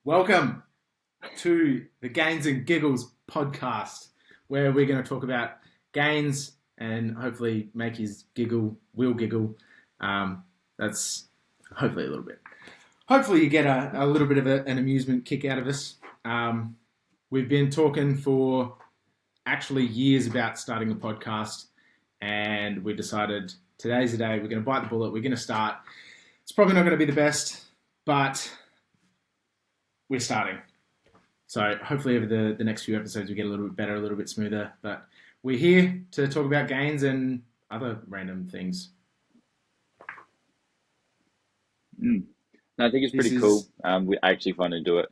Welcome to the Gains and Giggles podcast, where we're going to talk about gains and hopefully make his will giggle. That's hopefully a little bit. Hopefully you get a little bit of an amusement kick out of us. We've been talking for actually years about starting a podcast, and we decided today's the day. We're going to bite the bullet. We're going to start. It's probably not going to be the best, but we're starting. So hopefully over the next few episodes we get a little bit better, a little bit smoother. But we're here to talk about gains and other random things. No, I think it's pretty cool. We actually finally do it.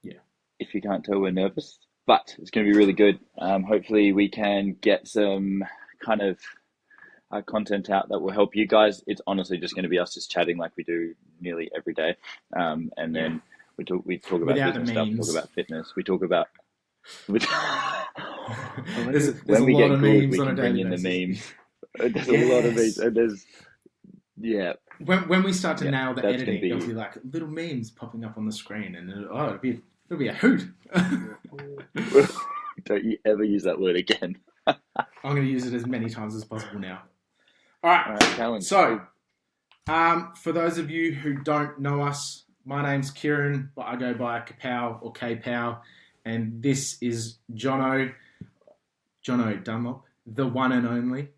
Yeah. If you can't tell, we're nervous, but it's going to be really good. Hopefully we can get some kind of content out that will help you guys. It's honestly just going to be us just chatting like we do nearly every day. And then we talk about Without business the stuff, memes. talk about fitness. We talk about... There's when a we lot get of good, memes we on can a bring daily in the basis. memes. There's Yes. a lot of memes. And there's... Yeah. When we start to nail the that's editing, gonna be- there'll be like little memes popping up on the screen, and it'll be a hoot. Don't you ever use that word again. I'm going to use it as many times as possible now. All right. Challenge. So, for those of you who don't know us, my name's Kieran, but I go by K-Pow or K-Pow, and this is Jono Dunlop, the one and only.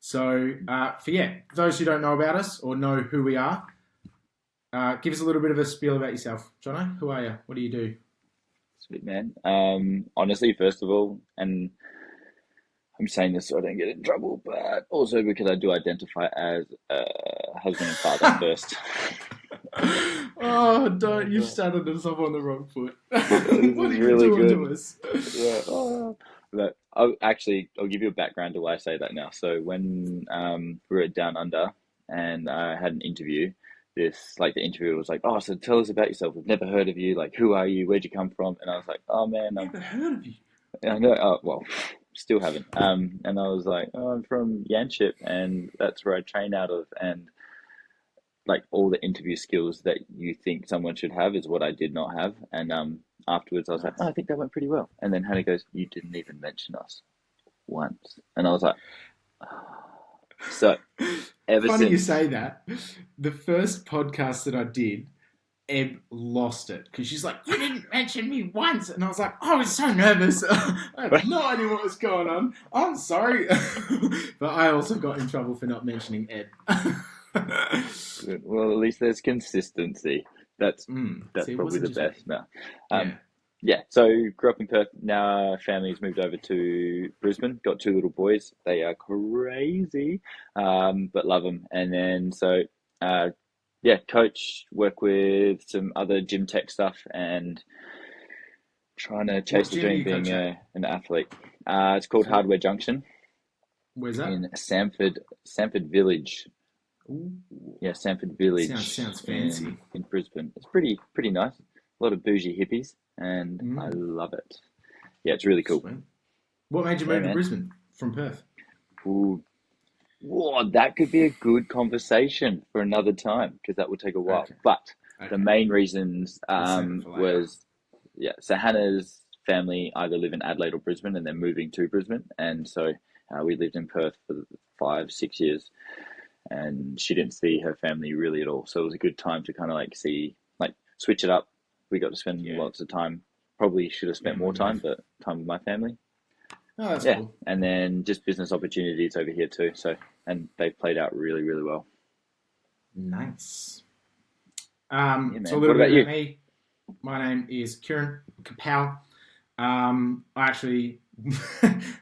So, for those who don't know about us or know who we are, give us a little bit of a spiel about yourself. Jono, who are you? What do you do? Sweet, man. Honestly, first of all, and I'm saying this so I don't get in trouble, but also because I do identify as a husband and father first. Oh, don't. You've started us off on the wrong foot. What are you really doing good. to us? Yeah. But I'll give you a background to why I say that now. So when we were at Down Under and I had an interview, the interviewer was like, "Oh, so tell us about yourself. We've never heard of you. Like, who are you? Where'd you come from?" And I was like, "Oh man, Never heard of you." I know. Well, still haven't. And I was like, "Oh, I'm from Yanchep, and that's where I train out of." And like all the interview skills that you think someone should have is what I did not have. And afterwards, I was like, "Oh, I think that went pretty well." And then Hannah goes, "You didn't even mention us once." And I was like, oh. So ever Funny you since, say that. The first podcast that I did, Eb lost it because she's like, "You didn't mention me once," and I was like, "I was so nervous. I had no idea what was going on. I'm sorry," but I also got in trouble for not mentioning Ed. well, at least there's consistency. That's See, probably the best now. Yeah. So grew up in Perth. Now our family's moved over to Brisbane. Got two little boys. They are crazy, but love them. And then coach, work with some other gym tech stuff, and trying to chase the dream being an athlete. It's called Hardware Junction. Where's that? In Sanford Village. Ooh. Yeah, Sanford Village. Sounds fancy. In Brisbane. It's pretty nice. A lot of bougie hippies, and I love it. Yeah, it's really cool. Sweet. What made you move to Brisbane from Perth? Ooh. Whoa, that could be a good conversation for another time because that would take a while. Okay. But the main reasons was so Hannah's family either live in Adelaide or Brisbane, and they're moving to Brisbane, and so we lived in Perth for 5-6 years, and she didn't see her family really at all. So it was a good time to kind of switch it up. We got to spend lots of time. Probably should have spent more time, but time with my family. Oh, that's cool. And then just business opportunities over here too. So, and they played out really, really well. Nice. So a What little bit about you? about me. My name is Kieran K-Pow. I actually,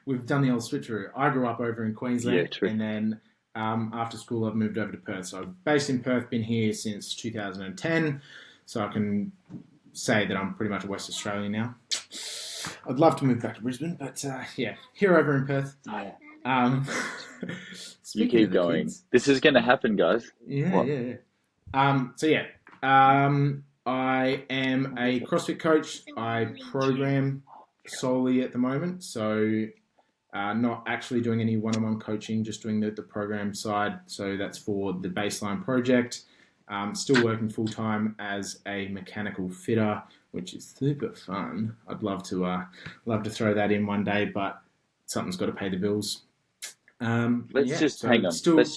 we've done the old switcheroo. I grew up over in Queensland, and then after school I've moved over to Perth. So I'm based in Perth, been here since 2010. So I can say that I'm pretty much a West Australian now. I'd love to move back to Brisbane, but here over in Perth. You keep going. Kids, this is going to happen, guys. Yeah. I am a CrossFit coach. I program solely at the moment, so not actually doing any one-on-one coaching, just doing the program side. So that's for the Baseline project. Still working full time as a mechanical fitter, which is super fun. I'd love to throw that in one day, but something's got to pay the bills. Hang on. Still got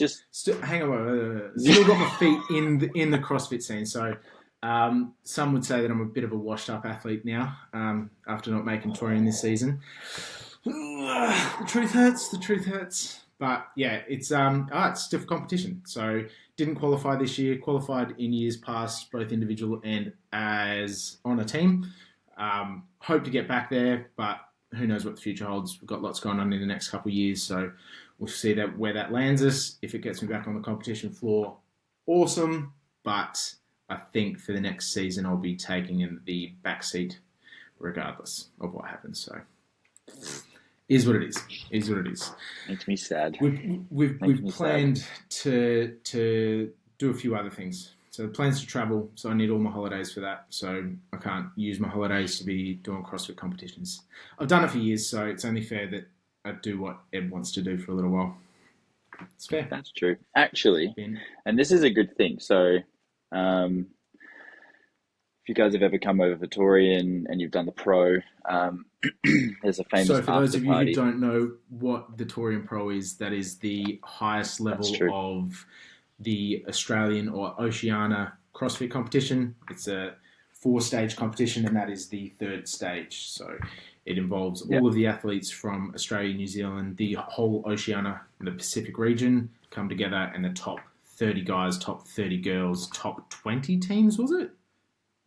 my feet in the CrossFit scene. So some would say that I'm a bit of a washed up athlete now after not making touring this season. The truth hurts. But yeah, it's stiff competition. So didn't qualify this year. Qualified in years past, both individual and as on a team. Hope to get back there, but who knows what the future holds. We've got lots going on in the next couple of years, so we'll see where that lands us. If it gets me back on the competition floor, awesome. But I think for the next season, I'll be taking in the back seat regardless of what happens. So, is what it is. Makes me sad. We've planned to do a few other things. So plans to travel, so I need all my holidays for that. So I can't use my holidays to be doing CrossFit competitions. I've done it for years, so it's only fair that I do what Ed wants to do for a little while. It's fair. That's true. Actually, and this is a good thing. So if you guys have ever come over for Torian and you've done the pro, there's a famous after party. So for those of you who don't know what the Torian Pro is, that is the highest level of the Australian or Oceania CrossFit competition. It's a 4-stage competition, and that is the 3rd stage. So it involves all of the athletes from Australia, New Zealand, the whole Oceania and the Pacific region come together, and the top 30 guys, top 30 girls, top 20 teams, was it?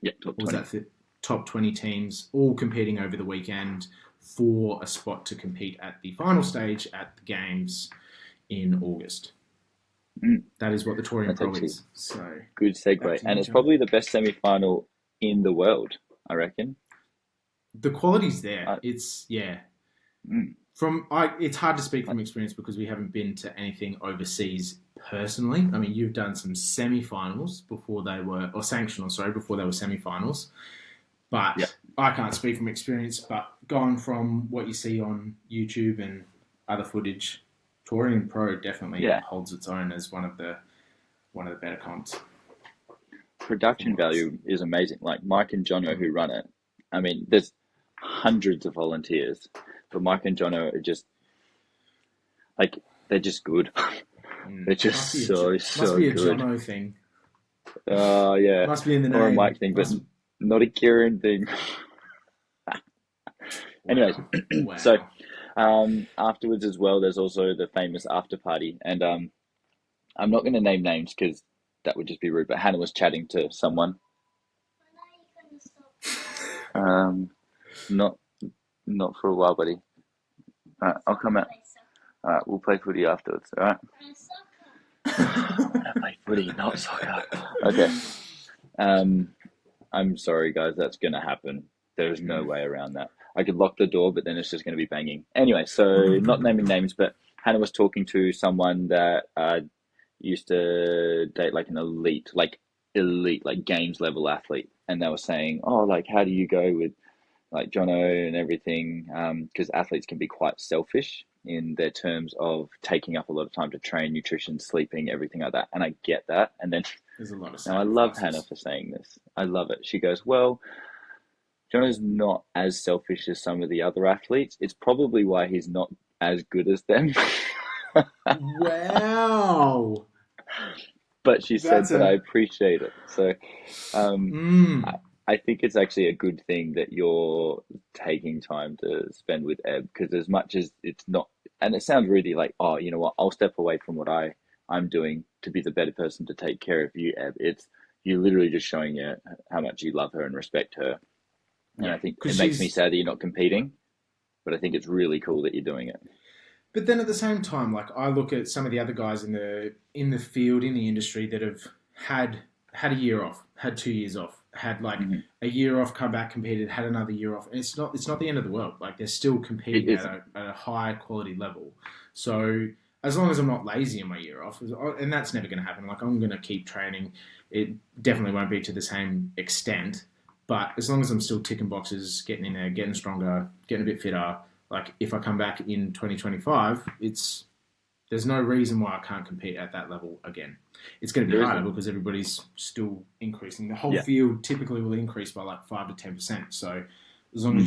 Yeah, top 20. Was that top 20 teams all competing over the weekend for a spot to compete at the final stage at the Games in August. That is what the Torian Pro is. So good segue. And it's probably the best semi-final in the world, I reckon. The quality's there. It's it's hard to speak from experience because we haven't been to anything overseas personally. I mean, you've done some semi-finals before they were semi-finals. But I can't speak from experience, but going from what you see on YouTube and other footage, Torian Pro definitely holds its own as one of the better comps. Production value is amazing. Like Mike and Jono who run it. I mean, there's hundreds of volunteers, but Mike and Jono are just like they're just good. They're just so good. Must be a Jono thing. Yeah. Must be in the name. Or a Mike thing, but not a Kieran thing. Anyways, so afterwards as well, there's also the famous after party, and I'm not going to name names because that would just be rude. But Hannah was chatting to someone. Not for a while, buddy. I'll come out. All right, we'll play footy afterwards. All right. I play footy, not soccer. Okay. I'm sorry, guys. That's going to happen. There's no way around that. I could lock the door, but then it's just going to be banging. Anyway, so not naming names, but Hannah was talking to someone that used to date like an elite, like games level athlete. And they were saying, oh, like, how do you go with like Jono and everything? Because athletes can be quite selfish in their terms of taking up a lot of time to train, nutrition, sleeping, everything like that. And I get that. And then there's a lot of now I love Hannah for saying this. I love it. She goes, well, Jono's not as selfish as some of the other athletes. It's probably why he's not as good as them. Wow. But she said that I appreciate it. So I think it's actually a good thing that you're taking time to spend with Eb, because as much as it's not, and it sounds really like, oh, you know what, I'll step away from what I'm doing to be the better person to take care of you, Eb. It's you literally just showing her how much you love her and respect her. And I think it makes me sad that you're not competing, but I think it's really cool that you're doing it. But then at the same time, like I look at some of the other guys in the field, in the industry that have had a year off, had 2 years off, had like a year off, come back, competed, had another year off. And it's not the end of the world. Like they're still competing at a high quality level. So as long as I'm not lazy in my year off, and that's never going to happen. Like I'm going to keep training. It definitely won't be to the same extent. But as long as I'm still ticking boxes, getting in there, getting stronger, getting a bit fitter, like if I come back in 2025, it's there's no reason why I can't compete at that level again. It's going to be harder because everybody's still increasing. The whole field typically will increase by like 5 to 10%. So as long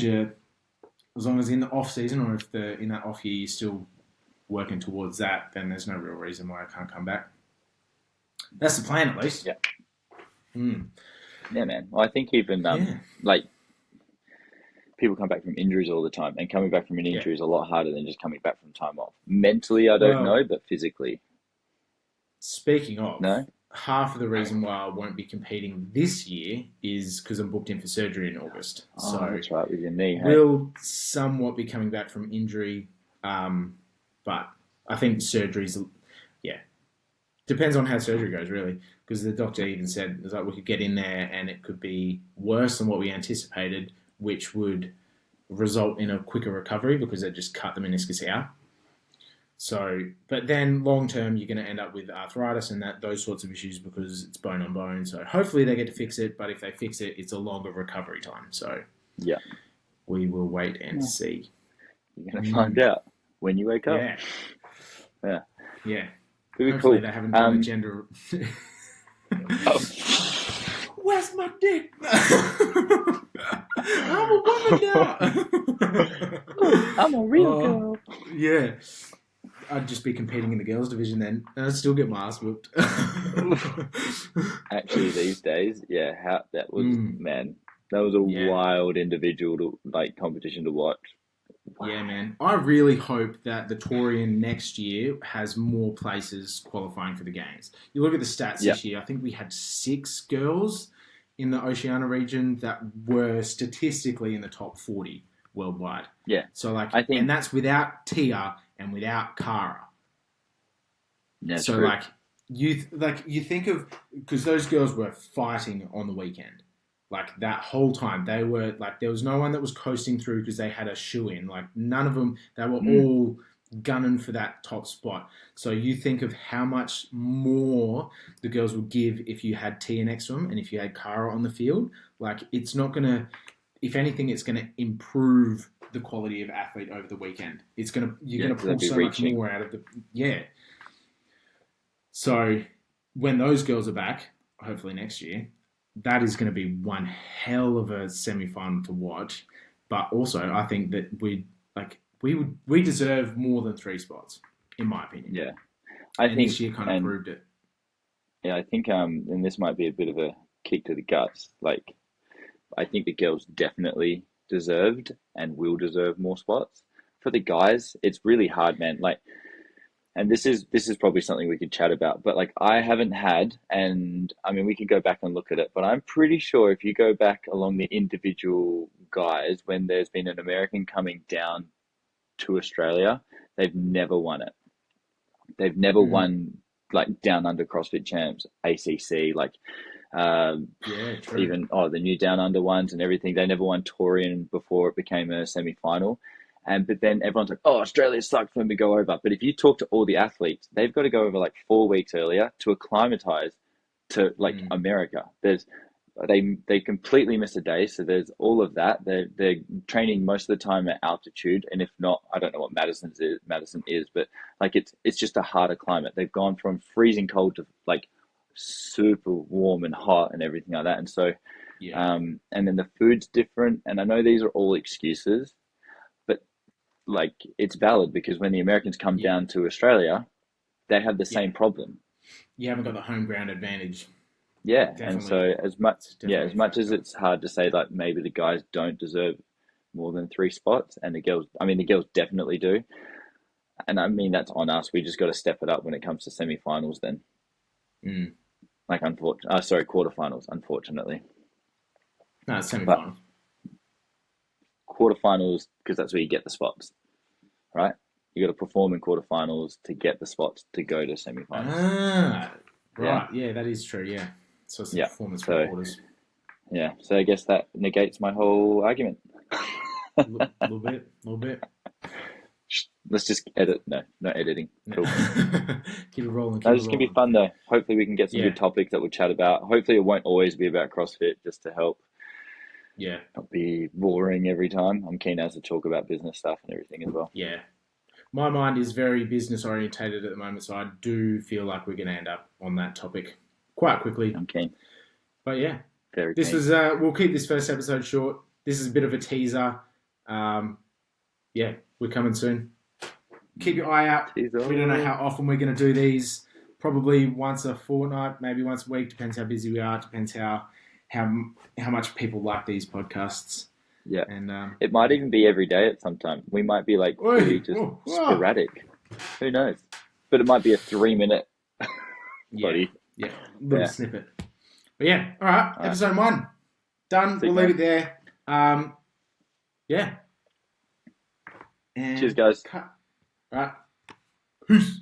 as in the off season or if in that off year you're still working towards that, then there's no real reason why I can't come back. That's the plan, at least. Yeah. Yeah, man. Well, I think even like people come back from injuries all the time, and coming back from an injury is a lot harder than just coming back from time off. Mentally, I don't know, but physically. Speaking of, no? Half of the reason why I won't be competing this year is because I'm booked in for surgery in August. Oh, so that's right, with your knee. Hey? Will somewhat be coming back from injury, but I think surgery's, depends on how surgery goes, really. Because the doctor even said like we could get in there and it could be worse than what we anticipated, which would result in a quicker recovery because they just cut the meniscus out. So, but then long term, you're going to end up with arthritis and those sorts of issues because it's bone on bone. So hopefully they get to fix it, but if they fix it, it's a longer recovery time. So we will wait and see. You're going to find out when you wake up. Yeah. Hopefully cool. They haven't done a gender. Where's my dick? I'm a woman now. I'm a real girl. Yeah. I'd just be competing in the girls' division then, and I'd still get my ass whooped. Actually, these days, that was man, that was a wild individual competition to watch. Wow. Yeah, man. I really hope that the Torian next year has more places qualifying for the games. You look at the stats this year. I think we had 6 girls in the Oceania region that were statistically in the top 40 worldwide. Yeah. So and that's without Tia and without Cara. That's so true. You think of, because those girls were fighting on the weekend. That whole time they were there was no one that was coasting through because they had a shoe in. None of them. They were all gunning for that top spot. So you think of how much more the girls would give if you had Tia next to them and if you had Cara on the field. It's not gonna. If anything, it's gonna improve the quality of athlete over the weekend. You're gonna pull so much more out of the So when those girls are back, hopefully next year, that is going to be one hell of a semi-final to watch. But also, I think that we deserve more than 3 spots, in my opinion. Yeah, I think this year kind of proved it. Yeah, I think and this might be a bit of a kick to the guts. I think the girls definitely deserved and will deserve more spots. For the guys, it's really hard, man. And this is probably something we could chat about, but I haven't had, and I mean we can go back and look at it, but I'm pretty sure if you go back along the individual guys, when there's been an American coming down to Australia, they've never won it. They've never won down under CrossFit champs, ACC, true. Even the new down under ones and everything. They never won Torian before it became a semi-final. But then everyone's like, oh, Australia sucked for them to go over. But if you talk to all the athletes, they've got to go over 4 weeks earlier to acclimatize to America. They completely miss a day. So there's all of that. They're training most of the time at altitude. And if not, I don't know what Madison is, but it's just a harder climate. They've gone from freezing cold to super warm and hot and everything like that. And so, and then the food's different. And I know these are all excuses, but it's valid because when the Americans come down to Australia, they have the same problem. You haven't got the home ground advantage. Yeah, definitely. And so as much as it's hard to say maybe the guys don't deserve more than 3 spots, and the girls definitely do. And I mean that's on us. We just got to step it up when it comes to semi-finals then. Quarterfinals, unfortunately. No, it's semi-finals. Quarterfinals, because that's where you get the spots, right? You got to perform in quarterfinals to get the spots to go to semifinals. Right. Yeah, that is true. Yeah. So it's performance for quarters. Yeah. So I guess that negates my whole argument. Little bit. Let's just edit. No editing. Cool. Keep it rolling. This is going to be fun though. Hopefully we can get some good topics that we'll chat about. Hopefully it won't always be about CrossFit, just to help. Yeah. Not be boring every time. I'm keen as to talk about business stuff and everything as well. Yeah. my mind is very business orientated at the moment, so I do feel like we're going to end up on that topic quite quickly. I'm keen. But yeah, Very this keen. was. We'll keep this first episode short. This is a bit of a teaser. Yeah, we're coming soon. Keep your eye out. Teaser. We don't know how often we're going to do these. Probably once a fortnight, maybe once a week. Depends how busy we are. Depends how much people like these podcasts. Yeah, and it might even be every day at some time. We might be like really just sporadic. Who knows? But it might be a 3-minute buddy. Yeah, little snippet. But yeah, all right. Episode 1 done. We'll leave it there. Yeah. And cheers, guys. Cut. All right. Peace.